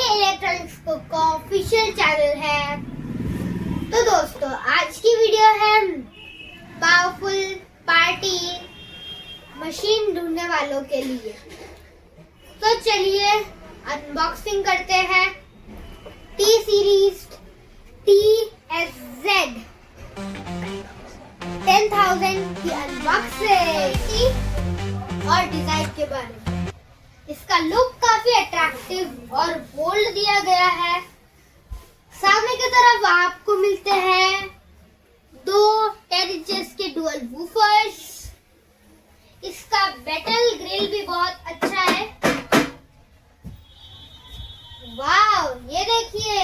ये इलेक्ट्रॉनिक्स का official channel है। तो दोस्तों आज की वीडियो है पावरफुल पार्टी मशीन ढूंढने वालों के लिए। तो चलिए अनबॉक्सिंग करते हैं टी सीरीज TSZ 10,000 की अनबॉक्सिंग और डिजाइन के बारे में। इसका लुक काफी अट्रैक्टिव और बोल्ड दिया गया है। सामने की तरफ आपको मिलते हैं 2 10 इंचेस के डुअल वूफर्स। इसका मेटल ग्रिल भी बहुत अच्छा है। वाव, ये देखिए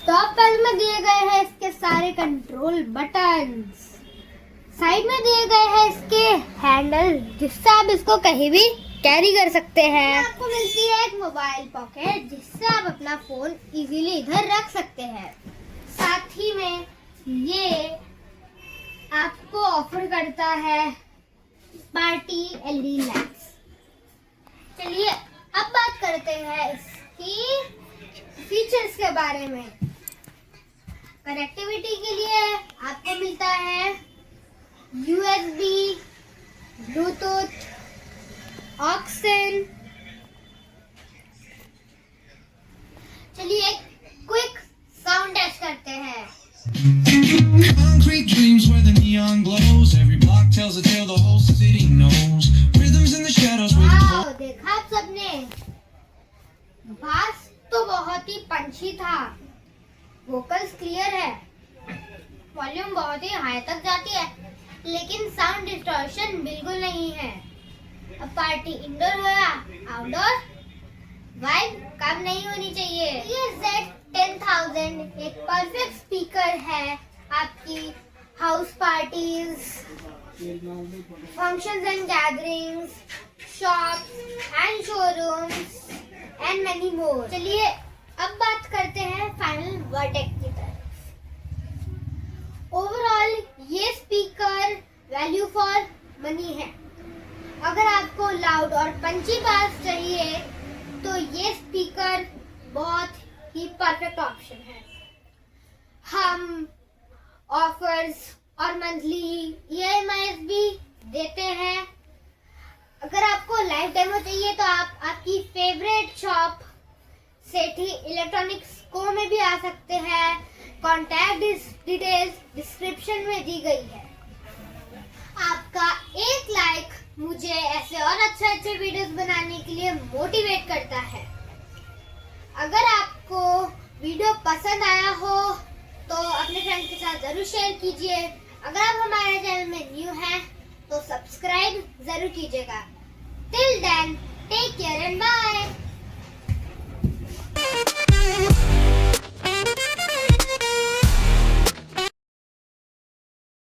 टॉप पैनल में दिए गए हैं इसके सारे कंट्रोल बटन्स। साइड में दिए गए हैं इसके हैंडल जिससे आप इसको कहीं भी कैरी कर सकते हैं। आपको मिलती है एक मोबाइल पॉकेट जिससे आप अपना फोन इजीली इधर रख सकते हैं। साथ ही में ये आपको ऑफर करता है पार्टी एलईडी लैंप्स। चलिए अब बात करते हैं इसकी फीचर्स के बारे में। कनेक्टिविटी के लिए आपको मिलता है USB, ब्लूटूथ, ऑक्सन। चलिए एक क्विक साउंड टेस्ट करते हैं। Concrete dreams where the neon glows. Every block tells a tale the whole city knows. Rhythms in the shadows where the वाह, देखा आप सबने, बास तो बहुत ही पंछी था। वोकल्स क्लियर है, वॉल्यूम बहुत ही हाई तक जाती है, लेकिन साउंड डिस्टॉर्शन बिल्कुल नहीं है। अब पार्टी इंडोर हो या आउटडोर, वाइब कम नहीं होनी चाहिए। ये Z10,000 एक परफेक्ट स्पीकर है आपकी house parties, functions and gatherings, shops and showrooms and many more. चलिए अब बात करते हैं फाइनल वर्डिक्ट की तरफ। ओवरऑल ये स्पीकर वैल्यू फॉर मनी है। अगर आपको लाउड और पंची बास चाहिए तो ये स्पीकर बहुत ही परफेक्ट ऑप्शन है। हम ऑफर्स और मंथली EMIs भी देते हैं। अगर आपको लाइव डेमो चाहिए तो आप आपकी फेवरेट शॉप सेठी इलेक्ट्रॉनिक्स को में भी आ सकते हैं। कॉन्टैक्ट डिटेल्स डिस्क्रिप्शन में दी गई है। आपका एक लाइक मुझे ऐसे और अच्छे वीडियोस बनाने के लिए मोटिवेट करता है। अगर आपको वीडियो पसंद आया हो तो अपने फ्रेंड के साथ जरूर शेयर कीजिए। अगर आप हमारे चैनल में न्यू हैं तो सब्सक्राइब जरूर कीजिएगा।